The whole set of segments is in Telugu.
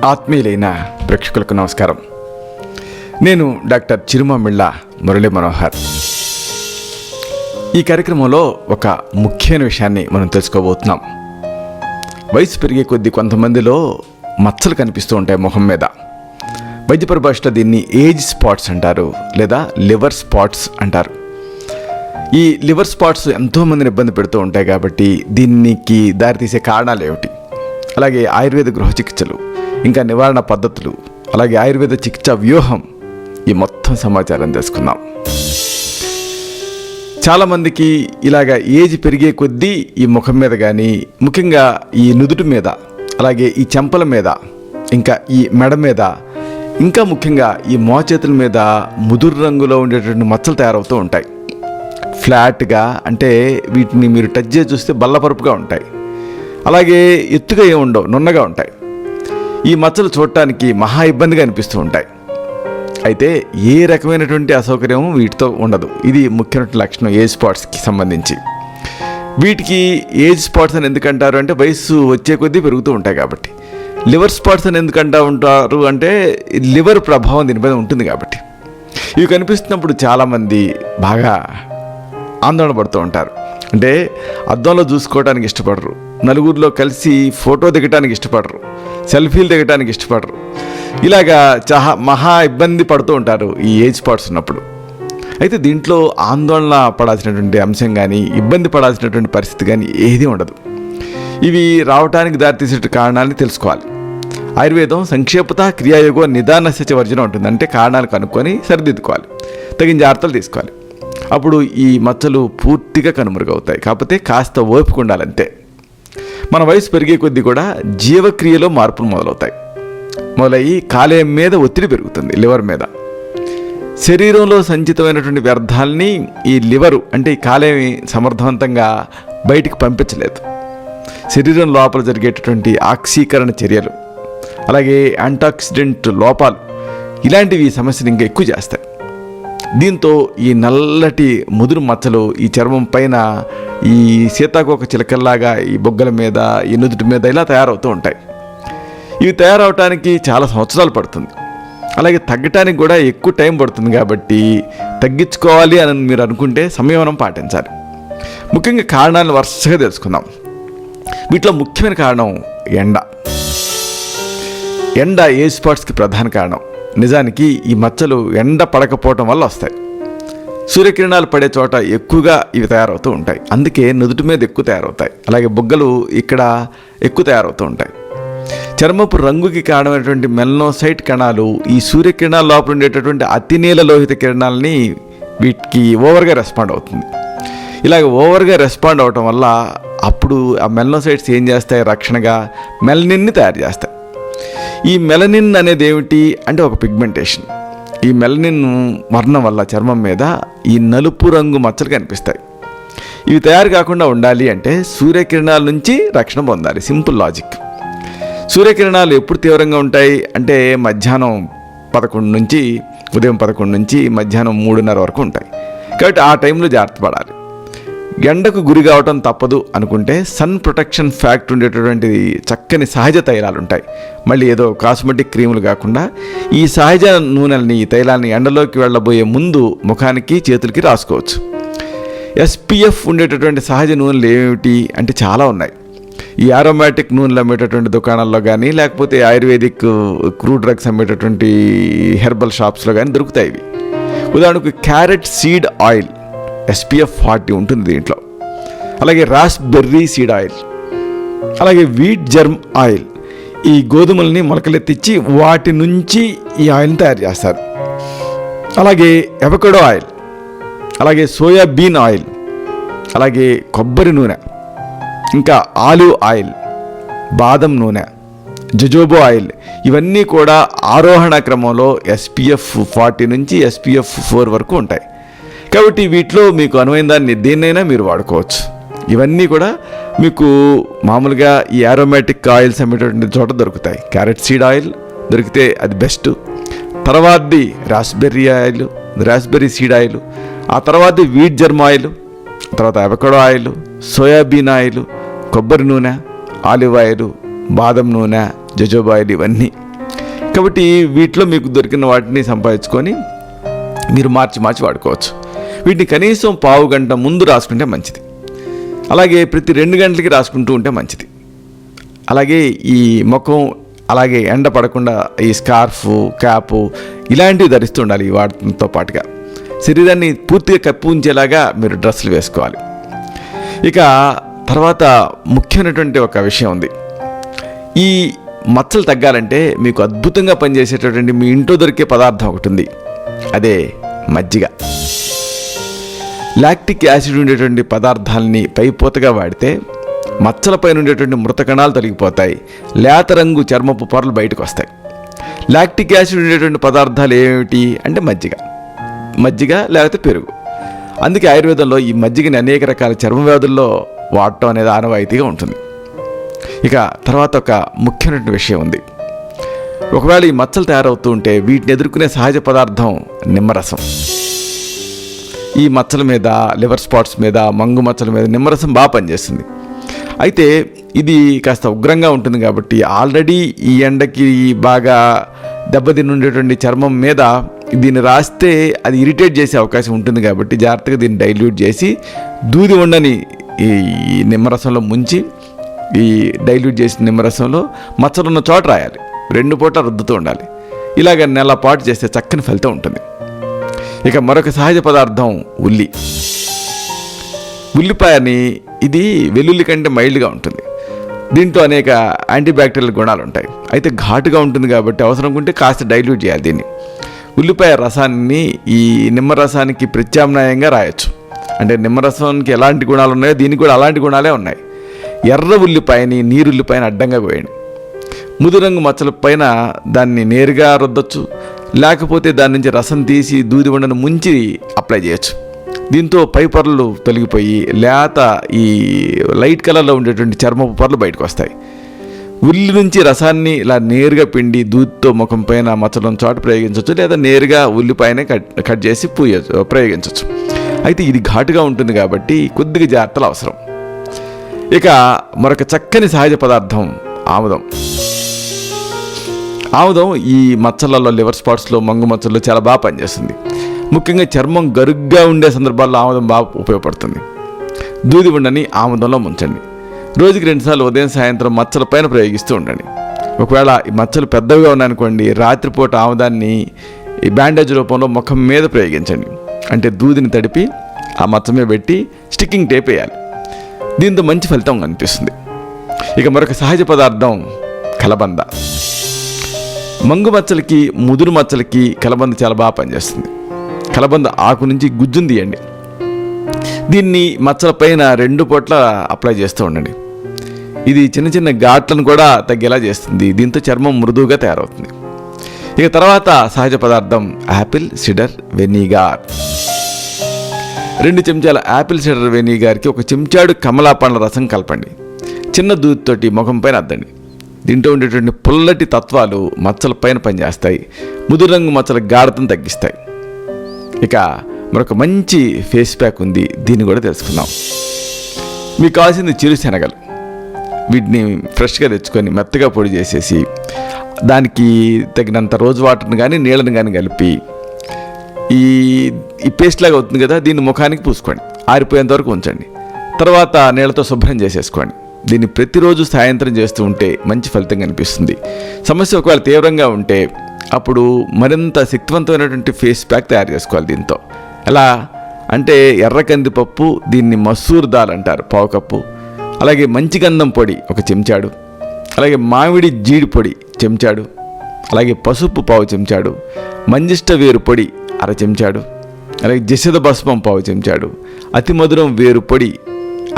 ఆత్మీయులైన ప్రేక్షకులకు నమస్కారం. నేను డాక్టర్ చిరుమామిళ్ళ మురళీ మనోహర్. ఈ కార్యక్రమంలో ఒక ముఖ్యమైన విషయాన్ని మనం తెలుసుకోబోతున్నాం. వయసు పెరిగే కొద్దీ కొంతమందిలో మచ్చలు కనిపిస్తూ ఉంటాయి ముఖం మీద. వైద్య పరిభాషలో దీన్ని ఏజ్ స్పాట్స్ అంటారు, లేదా లివర్ స్పాట్స్ అంటారు. ఈ లివర్ స్పాట్స్ ఎంతోమందిని ఇబ్బంది పెడుతూ ఉంటాయి. కాబట్టి దీనికి దారితీసే కారణాలు ఏమిటి, అలాగే ఆయుర్వేద గృహ చికిత్సలు, ఇంకా నివారణ పద్ధతులు, అలాగే ఆయుర్వేద చికిత్సా వ్యూహం, ఈ మొత్తం సమాచారం తెలుసుకుందాం. చాలామందికి ఇలాగ ఏజ్ పెరిగే కొద్దీ ఈ ముఖం మీద కానీ, ముఖ్యంగా ఈ నుదుటి మీద, అలాగే ఈ చెంపల మీద, ఇంకా ఈ మెడ మీద, ఇంకా ముఖ్యంగా ఈ మోచేతుల మీద ముదురు రంగులో ఉండేటువంటి మచ్చలు తయారవుతూ ఉంటాయి. ఫ్లాట్గా, అంటే వీటిని మీరు టచ్ చేసి చూస్తే బల్లపరుపుగా ఉంటాయి. అలాగే ఎత్తుగా ఏమి ఉండవు, నున్నగా ఉంటాయి. ఈ మచ్చలు చూడటానికి మహా ఇబ్బందిగా అనిపిస్తూ ఉంటాయి. అయితే ఏ రకమైనటువంటి అసౌకర్యం వీటితో ఉండదు. ఇది ముఖ్యమైన లక్షణం ఏజ్ స్పాట్స్కి సంబంధించి. వీటికి ఏజ్ స్పాట్స్ అని ఎందుకంటారు అంటే వయసు వచ్చే కొద్దీ పెరుగుతూ ఉంటాయి కాబట్టి. లివర్ స్పాట్స్ అని ఎందుకంటూ ఉంటారు అంటే లివర్ ప్రభావం దీనిపైన ఉంటుంది కాబట్టి. ఇవి కనిపిస్తున్నప్పుడు చాలామంది బాగా ఆందోళన పడుతూ ఉంటారు. అంటే అద్దంలో చూసుకోవడానికి ఇష్టపడరు, నలుగురిలో కలిసి ఫోటో దిగటానికి ఇష్టపడరు, సెల్ఫీలు దిగటానికి ఇష్టపడరు. ఇలాగా మహా ఇబ్బంది పడుతూ ఉంటారు ఈ ఏజ్ స్పాట్స్ ఉన్నప్పుడు. అయితే దీంట్లో ఆందోళన పడాల్సినటువంటి అంశం కానీ, ఇబ్బంది పడాల్సినటువంటి పరిస్థితి కానీ ఏదీ ఉండదు. ఇవి రావడానికి దారితీసే కారణాలని తెలుసుకోవాలి. ఆయుర్వేదం సంక్షేపత క్రియాయోగో నిదానస్య చ వర్జనం ఉంటుంది. అంటే కారణాలు కనుక్కొని సరిదిద్దుకోవాలి, తగిన జాగ్రత్తలు తీసుకోవాలి. అప్పుడు ఈ మచ్చలు పూర్తిగా కనుమరుగవుతాయి. కాకపోతే కాస్త ఓపిక ఉండాలంతే. మన వయసు పెరిగే కొద్దీ కూడా జీవక్రియలో మార్పులు మొదలయ్యి కాలేయం మీద ఒత్తిడి పెరుగుతుంది, లివర్ మీద. శరీరంలో సంచితమైనటువంటి వ్యర్థాలని ఈ లివరు, అంటే ఈ కాలేయం సమర్థవంతంగా బయటికి పంపించలేదు. శరీరం లోపల జరిగేటటువంటి ఆక్సీకరణ చర్యలు, అలాగే యాంటాక్సిడెంట్ లోపాలు, ఇలాంటివి ఈ సమస్యను ఇంకా ఎక్కువ చేస్తాయి. దీంతో ఈ నల్లటి ముదురు మచ్చలు ఈ చర్మం పైన ఈ సీతాకోక చిలకల్లాగా ఈ బొగ్గల మీద, ఈ నుదుటి మీద ఇలా తయారవుతూ ఉంటాయి. ఇవి తయారవటానికి చాలా సంవత్సరాలు పడుతుంది. అలాగే తగ్గటానికి కూడా ఎక్కువ టైం పడుతుంది. కాబట్టి తగ్గించుకోవాలి అని మీరు అనుకుంటే సంయమనం పాటించాలి. ముఖ్యంగా కారణాలను వరుసగా తెలుసుకుందాం. వీటిలో ముఖ్యమైన కారణం ఎండ ఏజ్ స్పాట్స్కి ప్రధాన కారణం. నిజానికి ఈ మచ్చలు ఎండ పడకపోవటం వల్ల వస్తాయి. సూర్యకిరణాలు పడే చోట ఎక్కువగా ఇవి తయారవుతూ ఉంటాయి. అందుకే నుదుటి మీద ఎక్కువ తయారవుతాయి. అలాగే బొగ్గలు ఇక్కడ ఎక్కువ తయారవుతూ ఉంటాయి. చర్మపు రంగుకి కారణమైనటువంటి మెలనోసైట్ కణాలు ఈ సూర్యకిరణాల లోపల ఉండేటటువంటి అతినీల లోహిత కిరణాలని వీటికి ఓవర్గా రెస్పాండ్ అవుతుంది. ఇలాగ ఓవర్గా రెస్పాండ్ అవటం వల్ల అప్పుడు ఆ మెలనోసైట్స్ ఏం చేస్తాయి, రక్షణగా మెలనిన్ని తయారు చేస్తాయి. ఈ మెలనిన్ అనేది ఏమిటి అంటే ఒక పిగ్మెంటేషన్. ఈ మెలనిన్ వర్ణం వల్ల చర్మం మీద ఈ నలుపు రంగు మచ్చలు కనిపిస్తాయి. ఇవి తయారు కాకుండా ఉండాలి అంటే సూర్యకిరణాల నుంచి రక్షణ పొందాలి. Simple logic. సూర్యకిరణాలు ఎప్పుడు తీవ్రంగా ఉంటాయి అంటే మధ్యాహ్నం 11 నుంచి ఉదయం 11 నుంచి మధ్యాహ్నం 3:30 వరకు ఉంటాయి. కాబట్టి ఆ టైంలో జాగ్రత్త పడాలి. ఎండకు గురి కావటం తప్పదు అనుకుంటే సన్ ప్రొటెక్షన్ ఫ్యాక్ట్ ఉండేటటువంటి చక్కని సహజ తైలాలు ఉంటాయి. మళ్ళీ ఏదో కాస్మెటిక్ క్రీములు కాకుండా ఈ సహజ నూనెల్ని, ఈ తైలాన్ని ఎండలోకి వెళ్ళబోయే ముందు ముఖానికి, చేతులకి రాసుకోవచ్చు. ఎస్పీఎఫ్ ఉండేటటువంటి సహజ నూనెలు ఏమిటి అంటే చాలా ఉన్నాయి. ఈ ఆరోమాటిక్ నూనెలు అమ్మేటటువంటి దుకాణాల్లో కానీ, లేకపోతే ఆయుర్వేదిక్ క్రూడ్ డ్రగ్స్ అమ్మేటటువంటి హెర్బల్ షాప్స్లో కానీ దొరుకుతాయి. ఇవి ఉదాహరణకు క్యారెట్ సీడ్ ఆయిల్ SPF 40 ఉంటుంది దీంట్లో. అలాగే రాస్బెర్రీ సీడ్ ఆయిల్, అలాగే వీట్ జర్మ్ ఆయిల్, ఈ గోధుమల్ని మొలకలెత్తించి వాటి నుంచి ఈ ఆయిల్ని తయారు చేస్తారు. అలాగే అవకాడో ఆయిల్, అలాగే సోయాబీన్ ఆయిల్, అలాగే కొబ్బరి నూనె, ఇంకా ఆలివ్ ఆయిల్, బాదం నూనె, జోజోబా ఆయిల్, ఇవన్నీ కూడా ఆరోహణ క్రమంలో SPF 40 నుంచి SPF 4 వరకు ఉంటాయి. కాబట్టి వీటిలో మీకు అనువైన దాన్ని దేన్నైనా మీరు వాడుకోవచ్చు. ఇవన్నీ కూడా మీకు మామూలుగా ఈ ఆరోమాటిక్ ఆయిల్స్ అమ్మేటటువంటి చోట దొరుకుతాయి. క్యారెట్ సీడ్ ఆయిల్ దొరికితే అది బెస్ట్. తర్వాతది raspberry oil, raspberry seed oil, ఆ తర్వాత వీట్ జర్మ్ ఆయిల్, తర్వాత అవకాడో ఆయిల్, సోయాబీన్ ఆయిల్, కొబ్బరి నూనె, ఆలివ్ ఆయిల్, బాదం నూనె, జోజోబా ఆయిల్, ఇవన్నీ కాబట్టి వీటిలో మీకు దొరికిన వాటిని సంపాదించుకొని మీరు మార్చి వాడుకోవచ్చు. వీటిని కనీసం పావు గంట ముందు రాసుకుంటే మంచిది. అలాగే ప్రతి 2 గంటలకి రాసుకుంటూ ఉంటే మంచిది. అలాగే ఈ ముఖం అలాగే ఎండ పడకుండా ఈ స్కార్ఫ్, క్యాపు ఇలాంటివి ధరిస్తూ ఉండాలి. ఈ వాటితో పాటుగా శరీరాన్ని పూర్తిగా కప్పి ఉంచేలాగా మీరు డ్రెస్సులు వేసుకోవాలి. ఇక తర్వాత ముఖ్యమైనటువంటి ఒక విషయం ఉంది. ఈ మచ్చలు తగ్గాలంటే మీకు అద్భుతంగా పనిచేసేటటువంటి మీ ఇంట్లో దొరికే పదార్థం ఒకటి ఉంది. అదే మజ్జిగ. లాక్టిక్ యాసిడ్ ఉండేటువంటి పదార్థాలని పైపోతగా వాడితే మచ్చలపైన ఉండేటువంటి మృత కణాలు తొలగిపోతాయి. లేత రంగు చర్మపు పొరలు బయటకు వస్తాయి. లాక్టిక్ యాసిడ్ ఉండేటువంటి పదార్థాలు ఏమిటి అంటే మజ్జిగ లేకపోతే పెరుగు. అందుకే ఆయుర్వేదంలో ఈ మజ్జిగని అనేక రకాల చర్మ వ్యాధుల్లో వాడటం అనేది ఆనవాయితీగా ఉంటుంది. ఇక తర్వాత ఒక ముఖ్యమైన విషయం ఉంది. ఒకవేళ ఈ మచ్చలు తయారవుతూ ఉంటే వీటిని ఎదుర్కొనే సహజ పదార్థం నిమ్మరసం. ఈ మచ్చల మీద, లివర్ స్పాట్స్ మీద, మంగు మచ్చల మీద నిమ్మరసం బాగా పనిచేస్తుంది. అయితే ఇది కాస్త ఉగ్రంగా ఉంటుంది కాబట్టి ఆల్రెడీ ఈ ఎండకి బాగా దెబ్బతిని ఉండేటువంటి చర్మం మీద దీన్ని రాస్తే అది ఇరిటేట్ చేసే అవకాశం ఉంటుంది. కాబట్టి జాగ్రత్తగా దీన్ని డైల్యూట్ చేసి దూది ఉండని ఈ నిమ్మరసంలో ముంచి ఈ డైల్యూట్ చేసిన నిమ్మరసంలో మచ్చలున్న చోట రాయాలి. 2 పూటలు రుద్దుతూ ఉండాలి. ఇలాగ నెల పాటు చేస్తే చక్కని ఫలితం ఉంటుంది. ఇక మరొక సహజ పదార్థం ఉల్లిపాయని. ఇది వెల్లుల్లి కంటే మైల్డ్గా ఉంటుంది. దీంట్లో అనేక యాంటీబ్యాక్టీరియల్ గుణాలు ఉంటాయి. అయితే ఘాటుగా ఉంటుంది కాబట్టి అవసరం ఉంటే కాస్త డైల్యూట్ చేయాలి దీన్ని. ఉల్లిపాయ రసాన్ని ఈ నిమ్మరసానికి ప్రత్యామ్నాయంగా రాయొచ్చు. అంటే నిమ్మరసానికి ఎలాంటి గుణాలు ఉన్నాయో దీనికి కూడా అలాంటి గుణాలే ఉన్నాయి. ఎర్ర ఉల్లిపాయని, నీరుల్లిపాయని అడ్డంగా కోయండి. ముదురంగు మచ్చల పైన దాన్ని నేరుగా రుద్దొచ్చు. లేకపోతే దాని నుంచి రసం తీసి దూది ఉండను ముంచి అప్లై చేయొచ్చు. దీంతో పై పొరలు తొలగిపోయి లేత ఈ లైట్ కలర్లో ఉండేటువంటి చర్మపు పొరలు బయటకు వస్తాయి. ఉల్లి నుంచి రసాన్ని ఇలా నేరుగా పిండి దూదితో ముఖం పైన మచ్చలను చోట ప్రయోగించవచ్చు. లేదా నేరుగా ఉల్లిపాయనే కట్ చేసి ప్రయోగించవచ్చు. అయితే ఇది ఘాటుగా ఉంటుంది కాబట్టి కొద్దిగా జాగ్రత్తలు అవసరం. ఇక మరొక చక్కని సహజ పదార్థం ఆముదం. ఈ మచ్చలలో, లివర్ స్పాట్స్లో, మంగు మచ్చల్లో చాలా బాగా పనిచేస్తుంది. ముఖ్యంగా చర్మం గరుగ్గా ఉండే సందర్భాల్లో ఆముదం బాగా ఉపయోగపడుతుంది. దూది ఉండని ఆముదంలో ముంచండి. రోజుకి 2 సార్లు ఉదయం, సాయంత్రం మచ్చల పైన ప్రయోగిస్తూ ఉండండి. ఒకవేళ ఈ మచ్చలు పెద్దవిగా ఉన్నాయనుకోండి, రాత్రిపూట ఆముదాన్ని ఈ బ్యాండేజ్ రూపంలో ముఖం మీద ప్రయోగించండి. అంటే దూదిని తడిపి ఆ మచ్చ మీద పెట్టి స్టిక్కింగ్ టేప్ వేయాలి. దీంతో మంచి ఫలితం కనిపిస్తుంది. ఇక మరొక సహజ పదార్థం కలబంద. మంగు మచ్చలకి, ముదురు మచ్చలకి కలబంద చాలా బాగా పనిచేస్తుంది. కలబంద ఆకు నుంచి గుజ్జును తీయండి. దీన్ని మచ్చల పైన 2 పూట్ల అప్లై చేస్తూ ఉండండి. ఇది చిన్న చిన్న ఘాట్లను కూడా తగ్గేలా చేస్తుంది. దీంతో చర్మం మృదువుగా తయారవుతుంది. ఇక తర్వాత సహజ పదార్థం యాపిల్ సిడర్ వెనిగర్. 2 చెంచాల యాపిల్ సిడర్ వెనిగర్కి 1 చెంచాడు కమలా పండ్ల రసం కలపండి. చిన్న దూదితోటి ముఖం పైన అద్దండి. దీంట్లో ఉండేటువంటి పుల్లటి తత్వాలు మచ్చల పైన పనిచేస్తాయి. ముదురు రంగు మచ్చల గాఢతను తగ్గిస్తాయి. ఇక మరొక మంచి ఫేస్ ప్యాక్ ఉంది. దీన్ని కూడా తెలుసుకుందాం. మీకు కావాల్సింది చిరుశనగలు. వీటిని ఫ్రెష్గా తెచ్చుకొని మెత్తగా పొడి చేసేసి దానికి తగినంత రోజు వాటర్ని కానీ నీళ్ళని కానీ కలిపి ఈ పేస్ట్ లాగా అవుతుంది కదా, దీన్ని ముఖానికి పూసుకోండి. ఆరిపోయేంత వరకు ఉంచండి. తర్వాత నీళ్ళతో శుభ్రం చేసేసుకోండి. దీన్ని ప్రతిరోజు సాయంత్రం చేస్తూ ఉంటే మంచి ఫలితం కనిపిస్తుంది. సమస్య ఒకవేళ తీవ్రంగా ఉంటే అప్పుడు మరింత శక్తివంతమైనటువంటి ఫేస్ ప్యాక్ తయారు చేసుకోవాలి. దీంతో ఎలా అంటే ఎర్ర కందిపప్పు, దీన్ని మసూర్ దాల్ అంటారు, 1/4 కప్పు. అలాగే మంచి గంధం పొడి 1 చెంచాడు. అలాగే మామిడి జీడి పొడి 1 చెంచాడు. అలాగే పసుపు 1/4 చెంచాడు. మంజిష్ట వేరు పొడి 1/2 చెంచాడు. అలాగే జసద భస్మం 1/4 చెంచాడు. అతి మధురం వేరు పొడి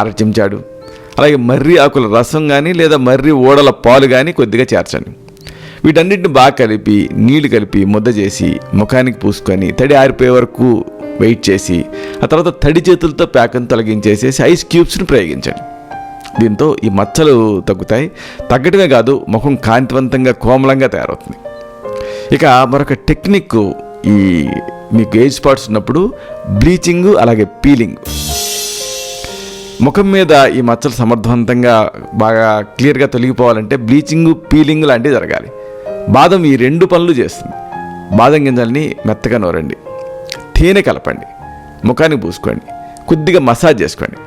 1/2 చెంచాడు. అలాగే మర్రి ఆకుల రసం కానీ లేదా మర్రి ఓడల పాలు కానీ కొద్దిగా చేర్చండి. వీటన్నిటిని బాగా కలిపి నీళ్లు కలిపి ముద్ద చేసి ముఖానికి పూసుకొని తడి ఆరిపోయే వరకు వెయిట్ చేసి ఆ తర్వాత తడి చేతులతో ప్యాక్ను తొలగించేసేసి ఐస్ క్యూబ్స్ని ప్రయోగించండి. దీంతో ఈ మచ్చలు తగ్గుతాయి. తగ్గటమే కాదు, ముఖం కాంతివంతంగా కోమలంగా తయారవుతుంది. ఇక మరొక టెక్నిక్, ఈ మీకు ఏజ్ స్పాట్స్ ఉన్నప్పుడు బ్లీచింగ్ అలాగే పీలింగ్. ముఖం మీద ఈ మచ్చలు సమర్థవంతంగా బాగా క్లియర్గా తొలగిపోవాలంటే బ్లీచింగ్, పీలింగ్ లాంటివి జరగాలి. బాదం ఈ 2 పనులు చేస్తుంది. బాదం గింజల్ని మెత్తగా నూరండి, తేనె కలపండి, ముఖానికి పూసుకోండి, కొద్దిగా మసాజ్ చేసుకోండి,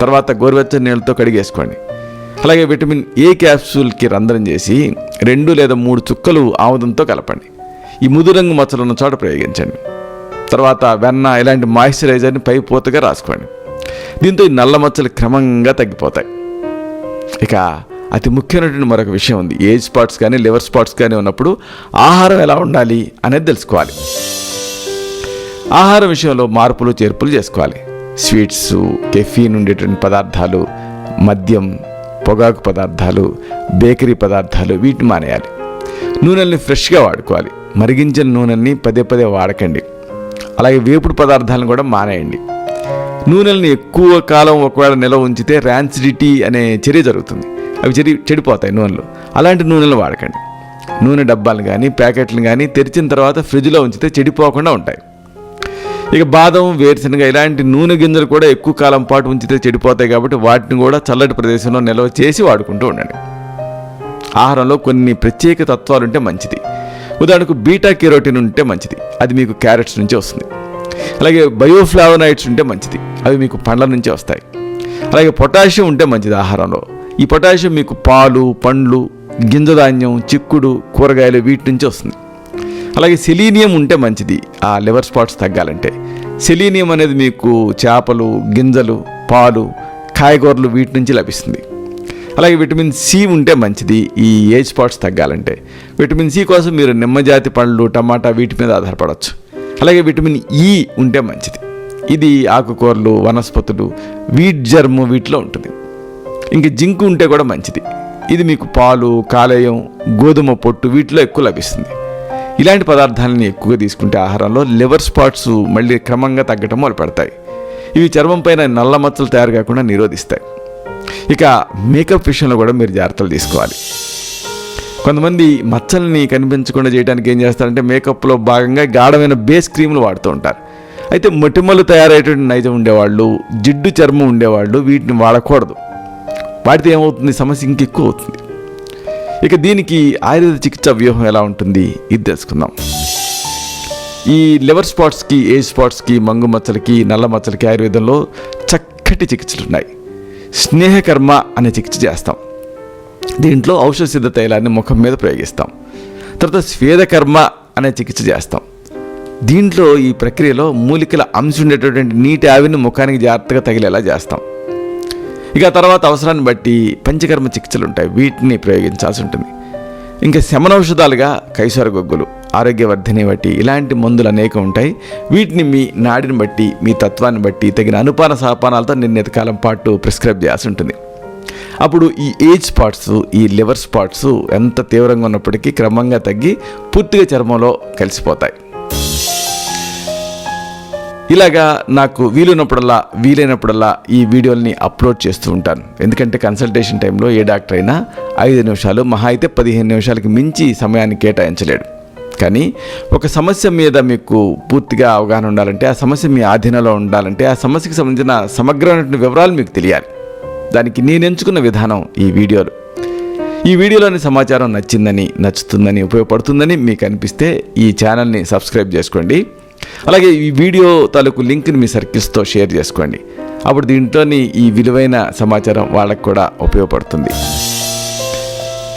తర్వాత గోరువెచ్చని నీళ్ళతో కడిగేసుకోండి. అలాగే విటమిన్ ఏ క్యాప్సూల్కి రంధ్రం చేసి 2 లేదా 3 చుక్కలు ఆముదంతో కలపండి. ఈ ముదురు రంగు మచ్చలు ఉన్న చోట ప్రయోగించండి. తర్వాత వెన్న ఇలాంటి మాయిశ్చరైజర్ని పై పూతగా రాసుకోండి. దీంతో ఈ నల్ల మచ్చలు క్రమంగా తగ్గిపోతాయి. ఇక అతి ముఖ్యమైనటువంటి మరొక విషయం ఉంది. ఏజ్ స్పాట్స్ కానీ లివర్ స్పాట్స్ కానీ ఉన్నప్పుడు ఆహారం ఎలా ఉండాలి అనేది తెలుసుకోవాలి. ఆహారం విషయంలో మార్పులు చేర్పులు చేసుకోవాలి. స్వీట్స్, కెఫీన్ ఉండేటువంటి పదార్థాలు, మద్యం, పొగాకు పదార్థాలు, బేకరీ పదార్థాలు వీటిని మానేయాలి. నూనెల్ని ఫ్రెష్గా వాడుకోవాలి. మరిగించిన నూనెల్ని పదే పదే వాడకండి. అలాగే వేపుడు పదార్థాలను కూడా మానేయండి. నూనెల్ని ఎక్కువ కాలం ఒకవేళ నిల్వ ఉంచితే ర్యాన్సిడిటీ అనే చర్య జరుగుతుంది. అవి చెడిపోతాయి నూనెలు. అలాంటి నూనెలు వాడకండి. నూనె డబ్బాలను కానీ ప్యాకెట్లను కానీ తెరిచిన తర్వాత ఫ్రిడ్జ్లో ఉంచితే చెడిపోకుండా ఉంటాయి. ఇక బాదం, వేరుశనగ ఇలాంటి నూనె గింజలు కూడా ఎక్కువ కాలం పాటు ఉంచితే చెడిపోతాయి. కాబట్టి వాటిని కూడా చల్లటి ప్రదేశంలో నిల్వ చేసి వాడుకుంటూ ఉండండి. ఆహారంలో కొన్ని ప్రత్యేక తత్వాలు ఉంటే మంచిది. ఉదాహరణకు బీటా కెరోటిన్ ఉంటే మంచిది, అది మీకు క్యారెట్స్ నుంచి వస్తుంది. అలాగే బయోఫ్లావనాయిడ్స్ ఉంటే మంచిది, అవి మీకు పండ్ల నుంచి వస్తాయి. అలాగే పొటాషియం ఉంటే మంచిది ఆహారంలో. ఈ పొటాషియం మీకు పాలు, పండ్లు, గింజధాన్యం, చిక్కుడు, కూరగాయలు వీటి నుంచి వస్తుంది. అలాగే సెలీనియం ఉంటే మంచిది ఆ లివర్ స్పాట్స్ తగ్గాలంటే. సెలీనియం అనేది మీకు చేపలు, గింజలు, పాలు, కాయగూరలు వీటి నుంచి లభిస్తుంది. అలాగే విటమిన్ సి ఉంటే మంచిది ఈ ఏజ్ స్పాట్స్ తగ్గాలంటే. విటమిన్ సి కోసం మీరు నిమ్మజాతి పళ్ళు, టమాటా వీటి మీద ఆధారపడవచ్చు. అలాగే విటమిన్ ఈ ఉంటే మంచిది, ఇది ఆకుకూరలు, వనస్పతులు, వీట్ జర్మ్ వీటిలో ఉంటుంది. ఇంక జింక్ ఉంటే కూడా మంచిది, ఇది మీకు పాలు, కాలేయం, గోధుమ పొట్టు వీటిలో ఎక్కువ లభిస్తుంది. ఇలాంటి పదార్థాలని ఎక్కువగా తీసుకుంటే ఆహారంలో లివర్ స్పాట్స్ మళ్ళీ క్రమంగా తగ్గటం మొదలు పెడతాయి. ఇవి చర్మం పైన నల్ల మచ్చలు తయారు కాకుండా నిరోధిస్తాయి. ఇక మేకప్ విషయంలో కూడా మీరు జాగ్రత్తలు తీసుకోవాలి. కొంతమంది మచ్చల్ని కనిపించకుండా చేయడానికి ఏం చేస్తారంటే మేకప్లో భాగంగా గాఢమైన బేస్ క్రీములు వాడుతూ ఉంటారు. అయితే మొటిమలు తయారయ్యేటువంటి నైజం ఉండేవాళ్ళు, జిడ్డు చర్మం ఉండేవాళ్ళు వీటిని వాడకూడదు. వాడితే ఏమవుతుంది, సమస్య ఇంకెక్కువ అవుతుంది. ఇక దీనికి ఆయుర్వేద చికిత్స వ్యూహం ఎలా ఉంటుంది ఇది తెలుసుకుందాం. ఈ లివర్ స్పాట్స్కి, ఏజ్ స్పాట్స్కి, మంగు మచ్చలకి, నల్ల మచ్చలకి ఆయుర్వేదంలో చక్కటి చికిత్సలు ఉన్నాయి. స్నేహకర్మ అనే చికిత్స చేస్తాం. దీంట్లో ఔషధ సిద్ధ తైలాన్ని ముఖం మీద ప్రయోగిస్తాం. తర్వాత స్వేదకర్మ అనే చికిత్స చేస్తాం. దీంట్లో ఈ ప్రక్రియలో మూలికల అంశం ఉండేటటువంటి నీటి ఆవిరిని ముఖానికి జాగ్రత్తగా తగిలేలా చేస్తాం. ఇక తర్వాత అవసరాన్ని బట్టి పంచకర్మ చికిత్సలు ఉంటాయి, వీటిని ప్రయోగించాల్సి ఉంటుంది. ఇంకా శమనౌషధాలుగా కైసర గొగ్గులు, ఆరోగ్యవర్ధిని బట్టి ఇలాంటి మందులు అనేకం ఉంటాయి. వీటిని మీ నాడిని బట్టి, మీ తత్వాన్ని బట్టి తగిన అనుపాన సహపానాలతో నిర్ణీత కాలం పాటు ప్రిస్క్రైబ్ చేయాల్సి ఉంటుంది. అప్పుడు ఈ ఏజ్ స్పాట్స్, ఈ లివర్ స్పాట్స్ ఎంత తీవ్రంగా ఉన్నప్పటికీ క్రమంగా తగ్గి పూర్తిగా చర్మంలో కలిసిపోతాయి. ఇలాగా నాకు వీలైనప్పుడల్లా ఈ వీడియోల్ని అప్లోడ్ చేస్తూ ఉంటాను. ఎందుకంటే కన్సల్టేషన్ టైంలో ఏ డాక్టర్ అయినా 5 నిమిషాలు, మహా అయితే 15 నిమిషాలకి మించి సమయాన్ని కేటాయించలేడు. కానీ ఒక సమస్య మీద మీకు పూర్తిగా అవగాహన ఉండాలంటే, ఆ సమస్య మీ ఆధీనంలో ఉండాలంటే, ఆ సమస్యకి సంబంధించిన సమగ్రమైన వివరాలు మీకు తెలియాలి. దానికి నేను ఎంచుకున్న విధానం ఈ వీడియోలు. ఈ వీడియోలోని సమాచారం నచ్చుతుందని, ఉపయోగపడుతుందని మీకు అనిపిస్తే ఈ ఛానల్ని సబ్స్క్రైబ్ చేసుకోండి. అలాగే ఈ వీడియో తాలూకు లింక్ని మీ సర్కిల్స్తో షేర్ చేసుకోండి. అప్పుడు దీంట్లోని ఈ విలువైన సమాచారం వాళ్ళకు కూడా ఉపయోగపడుతుంది.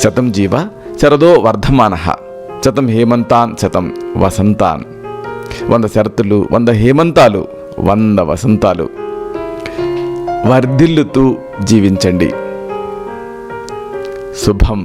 శతం జీవ శరదో వర్ధమానః, శతం హేమంతాన్ శతం వసంతాన్. 100 శరతులు, 100 హేమంతాలు, 100 వసంతాలు. వర్ధిల్లుతూ జీవించండి. శుభం.